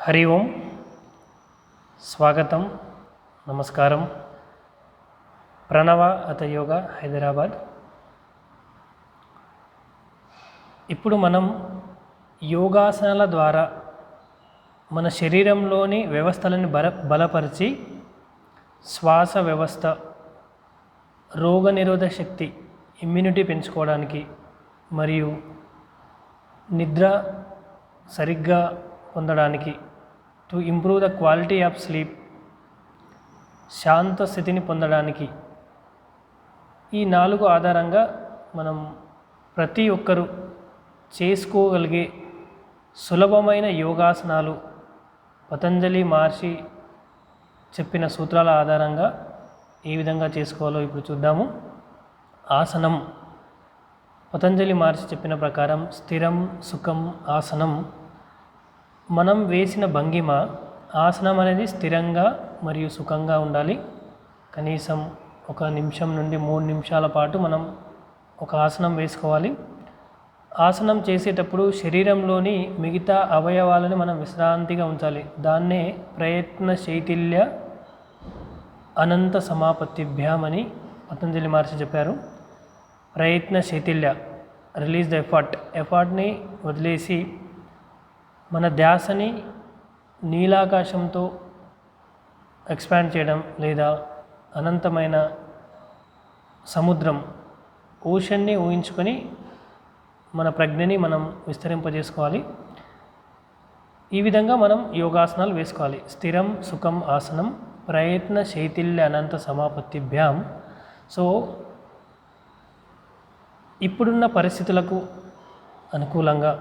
హరి ఓం. స్వాగతం, నమస్కారం. ప్రణవ అత యోగ హైదరాబాద్. ఇప్పుడు మనం యోగాసనాల ద్వారా మన శరీరంలోని వ్యవస్థలను బలపరిచి శ్వాస వ్యవస్థ, రోగనిరోధక శక్తి, ఇమ్యూనిటీ పెంచుకోవడానికి మరియు నిద్ర సరిగ్గా పొందడానికి, to improve the quality of sleep, శాంత స్థితిని పొందడానికి ఈ 4 ఆధారంగా మనం ప్రతి ఒక్కరూ చేసుకోగలిగే సులభమైన యోగాసనాలు పతంజలి మహర్షి చెప్పిన సూత్రాల ఆధారంగా ఏ విధంగా చేసుకోవాలో ఇప్పుడు చూద్దాము. ఆసనం. పతంజలి మహర్షి చెప్పిన ప్రకారం స్థిరం సుఖం ఆసనం. మనం వేసిన భంగిమ, ఆసనం అనేది స్థిరంగా మరియు సుఖంగా ఉండాలి. కనీసం 1 నిమిషం నుండి 3 నిమిషాల పాటు మనం ఒక ఆసనం వేసుకోవాలి. ఆసనం చేసేటప్పుడు శరీరంలోని మిగతా అవయవాలను మనం విశ్రాంతిగా ఉంచాలి. దాన్నే ప్రయత్న శైథిల్య అనంత సమాపత్తిభ్యాం అని పతంజలి మహర్షి చెప్పారు. ప్రయత్న శైథిల్య, రిలీజ్ ద ఎఫర్ట్ని వదిలేసి మన ధ్యాసని నీలాకాశంతో ఎక్స్పాండ్ చేయడం, లేదా అనంతమైన సముద్రం, ఓషన్ని ఊహించుకొని మన ప్రజ్ఞని మనం విస్తరింపజేసుకోవాలి. ఈ విధంగా మనం యోగాసనాలు వేసుకోవాలి. స్థిరం సుఖం ఆసనం, ప్రయత్న శైథిల్య అనంత సమాపత్తిభ్యాం. సో ఇప్పుడున్న పరిస్థితులకు అనుకూలంగా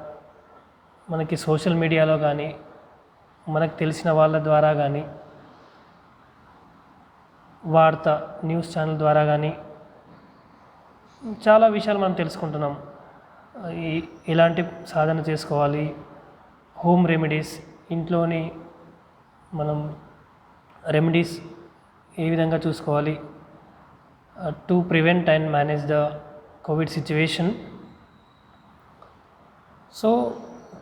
మనకి సోషల్ మీడియాలో కానీ, మనకు తెలిసిన వాళ్ళ ద్వారా కానీ, న్యూస్ ఛానల్ ద్వారా కానీ చాలా విషయాలు మనం తెలుసుకుంటున్నాం. ఎలాంటి సాధన చేసుకోవాలి, హోమ్ రెమెడీస్, ఇంట్లోని మనం రెమెడీస్ ఏ విధంగా చూసుకోవాలి, to prevent and manage the Covid situation. So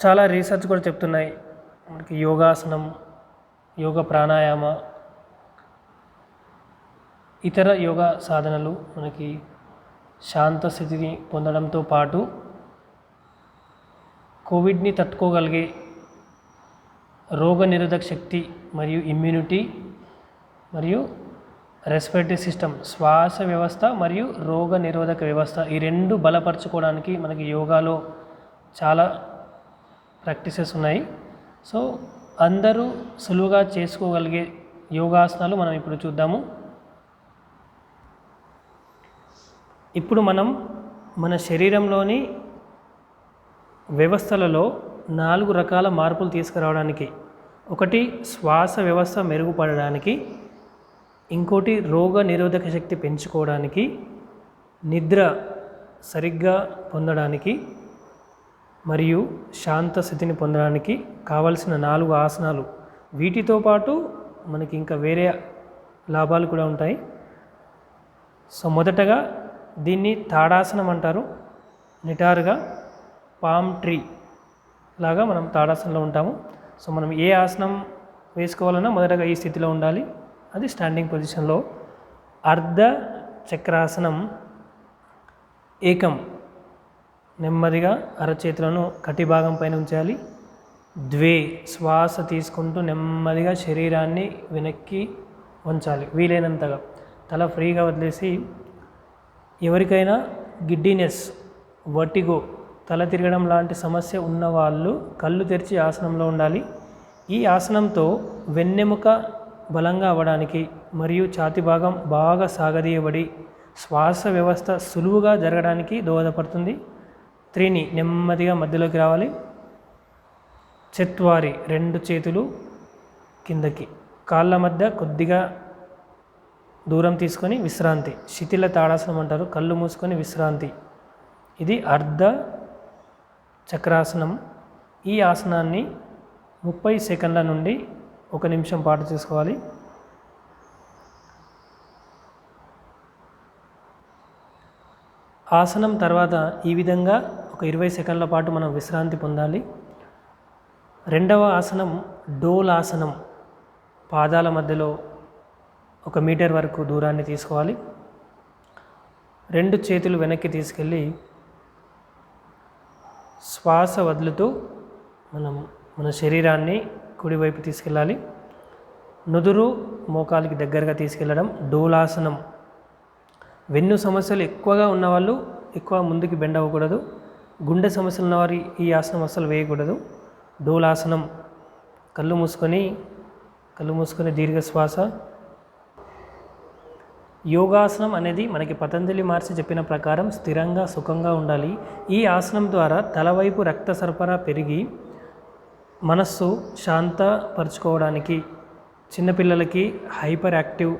చాలా రీసెర్చ్ కూడా చెప్తున్నాయి మనకి యోగాసనం, యోగ ప్రాణాయామ, ఇతర యోగా సాధనలు మనకి శాంత స్థితిని పొందడంతో పాటు కోవిడ్ని తట్టుకోగలిగే రోగనిరోధక శక్తి మరియు ఇమ్యూనిటీ మరియు రెస్పిరేటరీ సిస్టమ్, శ్వాస వ్యవస్థ మరియు రోగనిరోధక వ్యవస్థ, ఈ 2 బలపరచుకోవడానికి మనకి యోగాలో చాలా ప్రాక్టీసెస్ ఉన్నాయి. సో అందరూ సులువుగా చేసుకోగలిగే యోగాసనాలు మనం ఇప్పుడు చూద్దాము. ఇప్పుడు మనం మన శరీరంలోని వ్యవస్థలలో 4 రకాల మార్పులు తీసుకురావడానికి, ఒకటి శ్వాస వ్యవస్థ మెరుగుపడడానికి, ఇంకోటి రోగ నిరోధక శక్తి పెంచుకోవడానికి, నిద్ర సరిగ్గా పొందడానికి మరియు శాంత స్థితిని పొందడానికి కావలసిన 4 ఆసనాలు. వీటితో పాటు మనకి ఇంకా వేరే లాభాలు కూడా ఉంటాయి. సో మొదటగా దీన్ని తాడాసనం అంటారు. నిటారుగా పామ్ ట్రీ లాగా మనం తాడాసనంలో ఉంటాము. సో మనం ఏ ఆసనం వేసుకోవాలన్నా మొదటగా ఈ స్థితిలో ఉండాలి. అది స్టాండింగ్ పొజిషన్లో. అర్ధ చక్రాసనం. ఏకం, నెమ్మదిగా అరచేతులను కటి భాగం పైన ఉంచాలి. ద్వే, శ్వాస తీసుకుంటూ నెమ్మదిగా శరీరాన్ని వెనక్కి ఉంచాలి. వీలైనంతగా తల ఫ్రీగా వదిలేసి, ఎవరికైనా గిడ్డినెస్, వర్టిగో, తల తిరగడం లాంటి సమస్య ఉన్నవాళ్ళు కళ్ళు తెరిచి ఆసనంలో ఉండాలి. ఈ ఆసనంతో వెన్నెముక బలంగా అవ్వడానికి మరియు ఛాతి భాగం బాగా సాగదీయబడి శ్వాస వ్యవస్థ సులువుగా జరగడానికి దోహదపడుతుంది. 3 నెమ్మదిగా మధ్యలోకి రావాలి. చత్వారి, 2 చేతులు కిందకి, కాళ్ళ మధ్య కొద్దిగా దూరం తీసుకొని విశ్రాంతి. శిథిల తాడాసనం అంటారు. కళ్ళు మూసుకొని విశ్రాంతి. ఇది అర్ధ చక్రాసనం. ఈ ఆసనాన్ని 30 సెకండ్ల నుండి 1 నిమిషం పాటు చేసుకోవాలి. ఆసనం తర్వాత ఈ విధంగా ఒక 20 సెకండ్ల పాటు మనం విశ్రాంతి పొందాలి. రెండవ ఆసనం డోలాసనం. పాదాల మధ్యలో 1 మీటర్ వరకు దూరాన్ని తీసుకోవాలి. 2 చేతులు వెనక్కి తీసుకెళ్ళి శ్వాస వదులుతూ మన శరీరాన్ని కుడివైపు తీసుకెళ్ళాలి. నుదురు మోకాలికి దగ్గరగా తీసుకెళ్ళడం డోలాసనం. వెన్ను సమస్యలు ఎక్కువగా ఉన్నవాళ్ళు ఎక్కువ ముందుకి బెండ్ అవ్వకూడదు. గుండె సమస్యలు ఉన్నవారు ఈ ఆసనం అస్సలు వేయకూడదు. డోలాసనం. కళ్ళు మూసుకొని దీర్ఘ శ్వాస. యోగాసనం అనేది మనకి పతంజలి మహర్షి చెప్పిన ప్రకారం స్థిరంగా సుఖంగా ఉండాలి. ఈ ఆసనం ద్వారా తలవైపు రక్త సరఫరా పెరిగి మనస్సు శాంతపరచుకోవడానికి, చిన్నపిల్లలకి హైపర్ యాక్టివ్,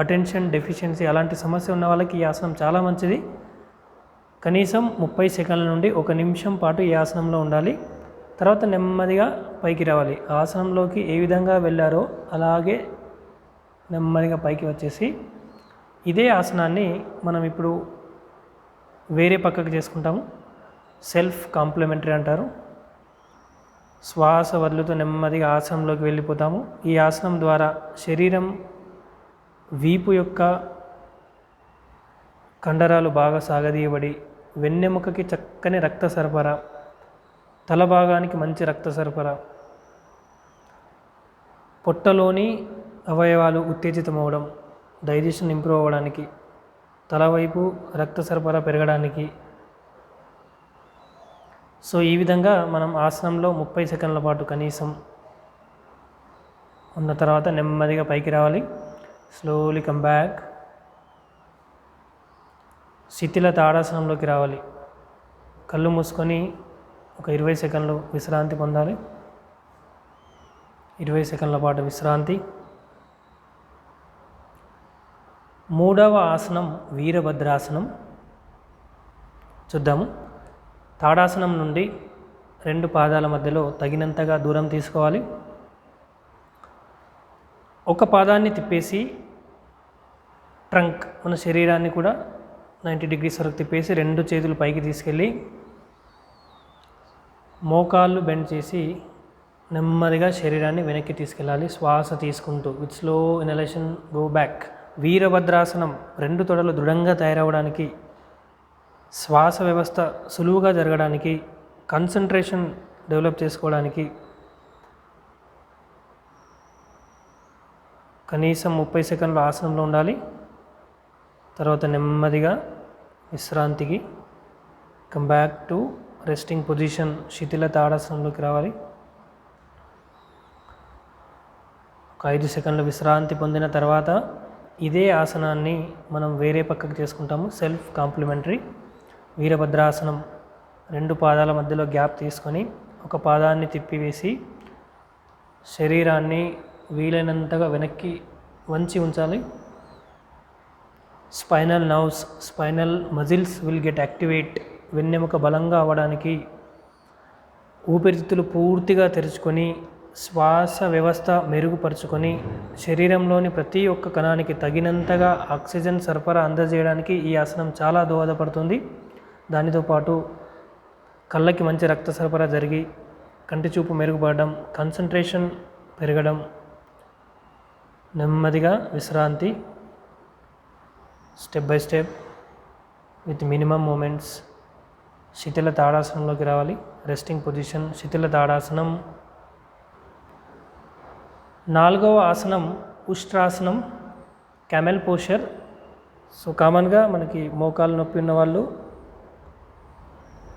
అటెన్షన్ డెఫిషియన్సీ అలాంటి సమస్య ఉన్న వాళ్ళకి ఈ ఆసనం చాలా మంచిది. కనీసం 30 సెకండ్ల నుండి 1 నిమిషం పాటు ఈ ఆసనంలో ఉండాలి. తర్వాత నెమ్మదిగా పైకి రావాలి. ఆసనంలోకి ఏ విధంగా వెళ్ళారో అలాగే నెమ్మదిగా పైకి వచ్చేసి ఇదే ఆసనాన్ని మనం ఇప్పుడు వేరే పక్కకు చేసుకుంటాము. సెల్ఫ్ కాంప్లిమెంటరీ అంటారు. శ్వాస వదులుతూ నెమ్మదిగా ఆసనంలోకి వెళ్ళిపోతాము. ఈ ఆసనం ద్వారా శరీరం వీపు యొక్క కండరాలు బాగా సాగదీయబడి వెన్నెముకకి చక్కని రక్త సరఫరా, తల భాగానికి మంచి రక్త సరఫరా, పొట్టలోని అవయవాలు ఉత్తేజితమవడం, డైజెషన్ ఇంప్రూవ్ అవ్వడానికి, తలవైపు రక్త సరఫరా పెరగడానికి. సో ఈ విధంగా మనం ఆసనంలో 30 సెకండ్ల పాటు కనీసం ఉన్న తర్వాత నెమ్మదిగా పైకి రావాలి. Slowly come back. శిథిల తాడాసనంలోకి రావాలి. కళ్ళు మూసుకొని ఒక 20 సెకండ్లు విశ్రాంతి పొందాలి. 20 సెకండ్ల పాటు విశ్రాంతి. మూడవ ఆసనం వీరభద్రాసనం. చూద్దాము. తాడాసనం నుండి 2 పాదాల మధ్యలో తగినంతగా దూరం తీసుకోవాలి. ఒక పాదాన్ని తిప్పేసి ట్రంక్, మన శరీరాన్ని కూడా 90 డిగ్రీస్ వరకు తిప్పేసి 2 చేతులు పైకి తీసుకెళ్ళి మోకాళ్ళు బెండ్ చేసి నెమ్మదిగా శరీరాన్ని వెనక్కి తీసుకెళ్ళాలి. శ్వాస తీసుకుంటూ with slow inhalation go back. వీరభద్రాసనం 2 తొడలు దృఢంగా తయారవడానికి, శ్వాస వ్యవస్థ సులువుగా జరగడానికి, కాన్సన్ట్రేషన్ డెవలప్ చేసుకోవడానికి కనీసం 30 సెకండ్లు ఆసనంలో ఉండాలి. తర్వాత నెమ్మదిగా విశ్రాంతికి come back to resting position. శిథిల తాడాసనంలోకి రావాలి. ఒక 5 సెకండ్లు విశ్రాంతి పొందిన తర్వాత ఇదే ఆసనాన్ని మనం వేరే పక్కకు చేసుకుంటాము. సెల్ఫ్ కాంప్లిమెంటరీ వీరభద్రాసనం. 2 పాదాల మధ్యలో గ్యాప్ తీసుకొని ఒక పాదాన్ని తిప్పివేసి శరీరాన్ని వీలైనంతగా వెనక్కి వంచి ఉంచాలి. Spinal nerves, spinal muscles will get activate. వెన్నెముక బలంగా అవ్వడానికి, ఊపిరితిత్తులు పూర్తిగా తెరుచుకొని శ్వాస వ్యవస్థ మెరుగుపరుచుకొని శరీరంలోని ప్రతి ఒక్క కణానికి తగినంతగా ఆక్సిజన్ సరఫరా అందజేయడానికి ఈ ఆసనం చాలా దోహదపడుతుంది. దానితో పాటు కళ్ళకి మంచి రక్త సరఫరా జరిగి కంటి చూపు మెరుగుపడడం, కాన్సన్ట్రేషన్ పెరగడం. నెమ్మదిగా విశ్రాంతి, step by step with minimum movements. శిథిల తాడాసనంలోకి రావాలి. రెస్టింగ్ పొజిషన్, శిథిల తాడాసనం. 4వ ఆసనం ఉష్ట్రాసనం, క్యామెల్ పోస్చర్. సో కామన్గా మనకి మోకాలు నొప్పి ఉన్న వాళ్ళు,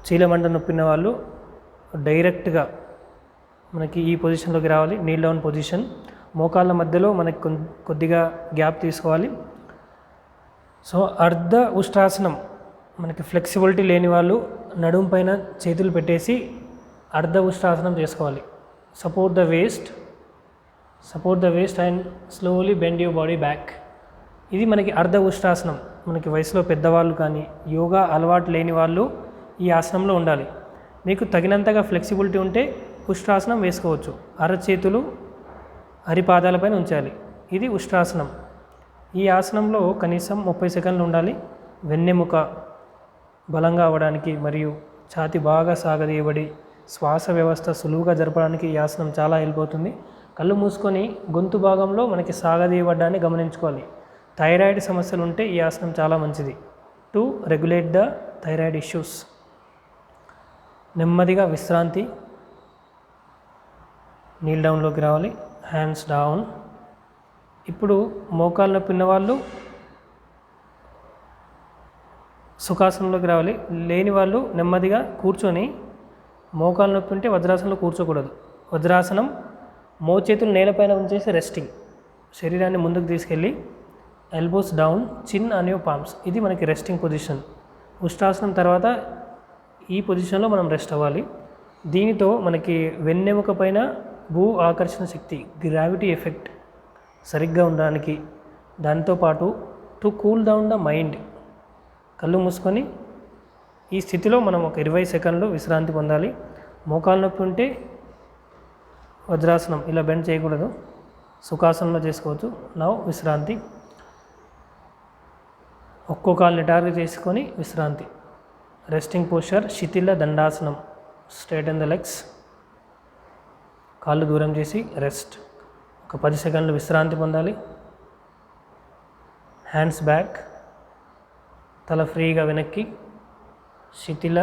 చీలమండ నొప్పి ఉన్న వాళ్ళు డైరెక్ట్గా మనకి ఈ పొజిషన్లోకి రావాలి. Neel down position. మోకాళ్ళ మధ్యలో మనకి కొద్దిగా గ్యాప్ తీసుకోవాలి. సో అర్ధ ఉష్ట్రాసనం. మనకి ఫ్లెక్సిబిలిటీ లేని వాళ్ళు నడుము పైన చేతులు పెట్టేసి అర్ధ ఉష్ట్రాసనం చేసుకోవాలి. Support the waste and slowly bend your body back. ఇది మనకి అర్ధ ఉష్ట్రాసనం. మనకి వయసులో పెద్దవాళ్ళు కానీ యోగా అలవాటు లేని వాళ్ళు ఈ ఆసనంలో ఉండాలి. మీకు తగినంతగా ఫ్లెక్సిబిలిటీ ఉంటే ఉష్ట్రాసనం వేసుకోవచ్చు. అరచేతులు అరిపాదాలపైన ఉంచాలి. ఇది ఉష్ట్రాసనం. ఈ ఆసనంలో కనీసం 30 సెకండ్లు ఉండాలి. వెన్నెముక బలంగా అవ్వడానికి మరియు ఛాతీ బాగా సాగదీయబడి శ్వాస వ్యవస్థ సులువుగా జరపడానికి ఈ ఆసనం చాలా హెల్ప్ అవుతుంది. కళ్ళు మూసుకొని గొంతు భాగంలో మనకి సాగదీయబడ్డాన్ని గమనించుకోవాలి. థైరాయిడ్ సమస్యలు ఉంటే ఈ ఆసనం చాలా మంచిది. To regulate the thyroid issues. నెమ్మదిగా విశ్రాంతి. నీల్ డౌన్లోకి రావాలి, హ్యాండ్స్ డౌన్. ఇప్పుడు మోకాళ్ళ నొప్పి ఉన్నవాళ్ళు సుఖాసనంలోకి రావాలి. లేని వాళ్ళు నెమ్మదిగా కూర్చొని, మోకాళ్ళ నొప్పి ఉంటే వజ్రాసనంలో కూర్చోకూడదు. వజ్రాసనం మోచేతులు నేలపైన ఉంచేసి రెస్టింగ్. శరీరాన్ని ముందుకు తీసుకెళ్ళి ఎల్బోస్ డౌన్, చిన్ ఆన్ యువర్ పామ్స్. ఇది మనకి రెస్టింగ్ పొజిషన్. ఉష్ట్రాసనం తర్వాత ఈ పొజిషన్లో మనం రెస్ట్ అవ్వాలి. దీనితో మనకి వెన్నెముక పైన భూ ఆకర్షణ శక్తి, గ్రావిటీ ఎఫెక్ట్ సరిగ్గా ఉండడానికి, దాంతోపాటు to cool down the mind. కళ్ళు మూసుకొని ఈ స్థితిలో మనం ఒక 20 సెకండ్లు విశ్రాంతి పొందాలి. మోకాలు నొప్పి ఉంటే వజ్రాసనం ఇలా బెండ్ చేయకూడదు, సుఖాసనంలో చేసుకోవచ్చు. నౌ విశ్రాంతి. ఒక్కో కాలు నిటారుగా చేసుకొని విశ్రాంతి. రెస్టింగ్ పోస్చర్ శిథిల దండాసనం. Straighten the legs. కాళ్ళు దూరం చేసి రెస్ట్. ఒక 10 సెకండ్లు విశ్రాంతి పొందాలి. హ్యాండ్స్ బ్యాక్, తల ఫ్రీగా వెనక్కి. శిథిల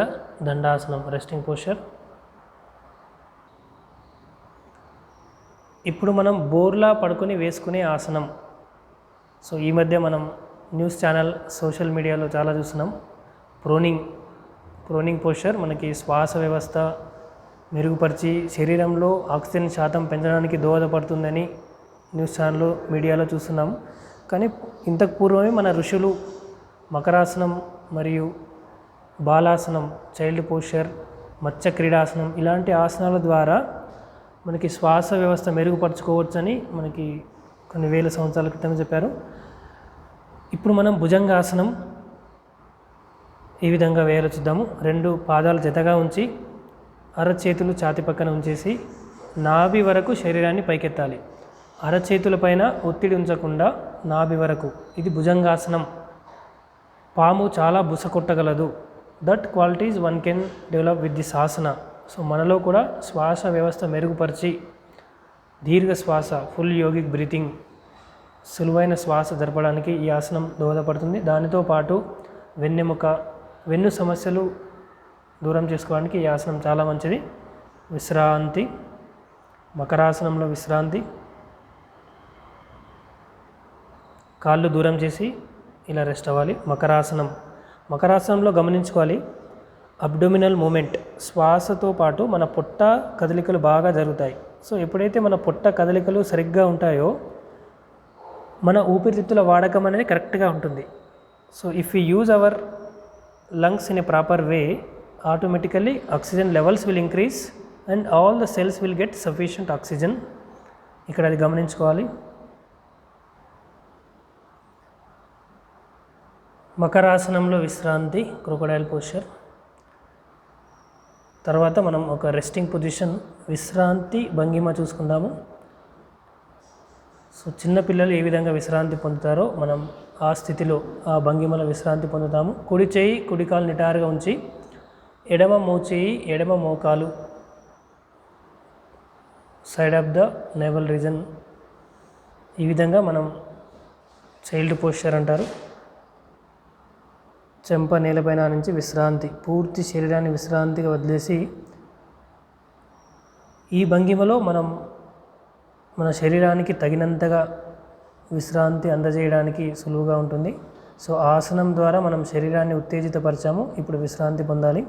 దండాసనం, రెస్టింగ్ పోస్చర్. ఇప్పుడు మనం బోర్లా పడుకొని వేసుకునే ఆసనం. సో ఈ మధ్య మనం న్యూస్ ఛానల్, సోషల్ మీడియాలో చాలా చూస్తున్నాం. ప్రోనింగ్ పోస్చర్ మనకి శ్వాస వ్యవస్థ మెరుగుపరిచి శరీరంలో ఆక్సిజన్ శాతం పెంచడానికి దోహదపడుతుందని న్యూస్ ఛానల్లో, మీడియాలో చూస్తున్నాం. కానీ ఇంతకు పూర్వమే మన ఋషులు మకరాసనం మరియు బాలాసనం, చైల్డ్ పోస్చర్, మత్స్య క్రీడాసనం ఇలాంటి ఆసనాల ద్వారా మనకి శ్వాస వ్యవస్థ మెరుగుపరచుకోవచ్చని మనకి కొన్ని వేల సంవత్సరాల క్రితం చెప్పారు. ఇప్పుడు మనం భుజంగాసనం ఈ విధంగా వేయాలో చూద్దాము. 2 పాదాలు జతగా ఉంచి అరచేతులు ఛాతి పక్కన ఉంచేసి నాభి వరకు శరీరాన్ని పైకెత్తాలి. అరచేతుల పైన ఒత్తిడి ఉంచకుండా నాభి వరకు. ఇది భుజంగాసనం. పాము చాలా బుస కొట్టగలదు. That qualities one can develop with this asana. So మనలో కూడా శ్వాస వ్యవస్థ మెరుగుపరిచి దీర్ఘ శ్వాస, ఫుల్ యోగిక్ బ్రీతింగ్, సులువైన శ్వాస జరపడానికి ఈ ఆసనం దోహదపడుతుంది. దానితో పాటు వెన్ను సమస్యలు దూరం చేసుకోవడానికి ఈ ఆసనం చాలా మంచిది. విశ్రాంతి. మకరాసనంలో విశ్రాంతి. కాళ్ళు దూరం చేసి ఇలా రెస్ట్ అవ్వాలి. మకరాసనంలో గమనించుకోవాలి అబ్డోమినల్ మూమెంట్. శ్వాసతో పాటు మన పొట్ట కదలికలు బాగా జరుగుతాయి. సో ఎప్పుడైతే మన పొట్ట కదలికలు సరిగ్గా ఉంటాయో మన ఊపిరితిత్తుల వాడకం అనేది కరెక్ట్గా ఉంటుంది. So if you use our lungs in a proper way, automatically oxygen levels will increase and all the cells will get sufficient oxygen. ఇక్కడ అది గమనించుకోవాలి. మకరాసనంలో విశ్రాంతి, క్రొకొడైల్ పోస్చర్. తర్వాత మనం ఒక రెస్టింగ్ పొజిషన్, విశ్రాంతి భంగిమ చూసుకుందాము. సో చిన్నపిల్లలు ఏ విధంగా విశ్రాంతి పొందుతారో మనం ఆ స్థితిలో, ఆ భంగిమలో విశ్రాంతి పొందుతాము. కుడి చేయి కుడి కాలు నిటారుగా ఉంచి ఎడమ మోచేయి ఎడమ మోకాలు side of the naval reason. ఈ విధంగా మనం చైల్డ్ పోస్చర్ అంటారు. చెంప నేలపైన నుంచి విశ్రాంతి, పూర్తి శరీరాన్ని విశ్రాంతిగా వదిలేసి ఈ భంగిమలో మనం మన శరీరానికి తగినంతగా విశ్రాంతి అందజేయడానికి సులువుగా ఉంటుంది. సో ఆసనం ద్వారా మనం శరీరాన్ని ఉత్తేజితపరిచాము. ఇప్పుడు విశ్రాంతి పొందాలి.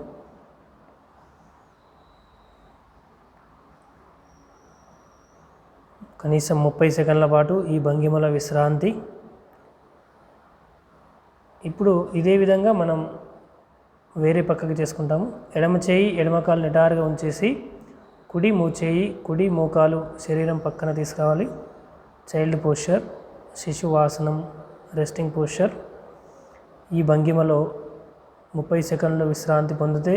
కనీసం 30 సెకండ్ల పాటు ఈ భంగిమల విశ్రాంతి. ఇప్పుడు ఇదే విధంగా మనం వేరే పక్కకి చేసుకుంటాము. ఎడమ చేయి ఎడమ కాలు నిటారుగా ఉంచేసి కుడి మోచేయి కుడి మోకాలు శరీరం పక్కన తీసుకురావాలి. చైల్డ్ పోస్చర్, శిశువాసనం, రెస్టింగ్ పోస్చర్. ఈ భంగిమలో 30 సెకండ్లు విశ్రాంతి పొందితే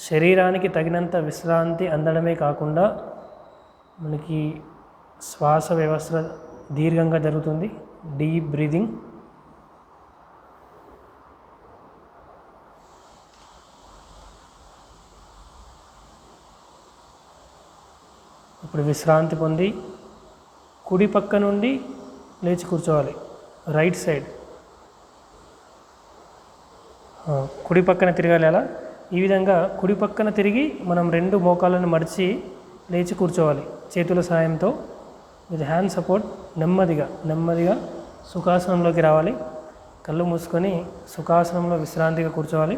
శరీరానికి తగినంత విశ్రాంతి అందడమే కాకుండా మనకి శ్వాస వ్యవస్థ దీర్ఘంగా జరుగుతుంది. Deep breathing. ఇప్పుడు విశ్రాంతి పొంది కుడి పక్క నుండి లేచి కూర్చోవాలి. రైట్ సైడ్ కుడి పక్కన తిరగాలి. అలా ఈ విధంగా కుడి పక్కన తిరిగి మనం 2 మోకాళ్ళను మడిచి లేచి కూర్చోవాలి. చేతుల సాయంతో విత్ హ్యాండ్ సపోర్ట్ నెమ్మదిగా సుఖాసనంలోకి రావాలి. కళ్ళు మూసుకొని సుఖాసనంలో విశ్రాంతిగా కూర్చోవాలి.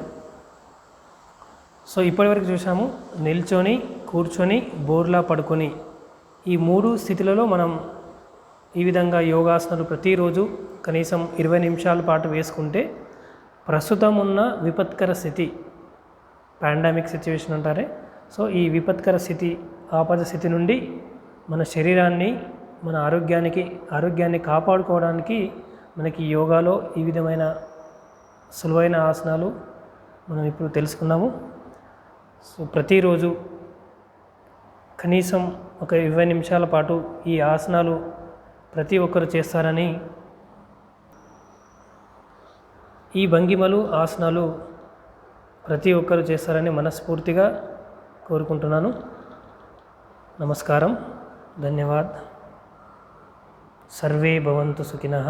సో ఇప్పటివరకు చూసాము నిల్చొని, కూర్చొని, బోర్లా పడుకొని ఈ 3 స్థితులలో మనం ఈ విధంగా యోగాసనాలు ప్రతిరోజు కనీసం 20 నిమిషాల పాటు వేసుకుంటే ప్రస్తుతం ఉన్న విపత్కర స్థితి, పాండమిక్ సిచ్యువేషన్ అంటారే, సో ఈ విపత్కర స్థితి, ఆపద స్థితి నుండి మన శరీరాన్ని, మన ఆరోగ్యాన్ని కాపాడుకోవడానికి మనకి యోగాలో ఈ విధమైన సులువైన ఆసనాలు మనం ఇప్పుడు తెలుసుకున్నాము. సో ప్రతిరోజు కనీసం ఒక 20 నిమిషాల పాటు ఈ ఆసనాలు ప్రతి ఒక్కరు చేస్తారని, ఈ భంగిమలు, ఆసనాలు ప్రతి ఒక్కరు చేస్తారని మనస్ఫూర్తిగా కోరుకుంటున్నాను. నమస్కారం, ధన్యవాద్. సర్వే భవంతు సుఖినః.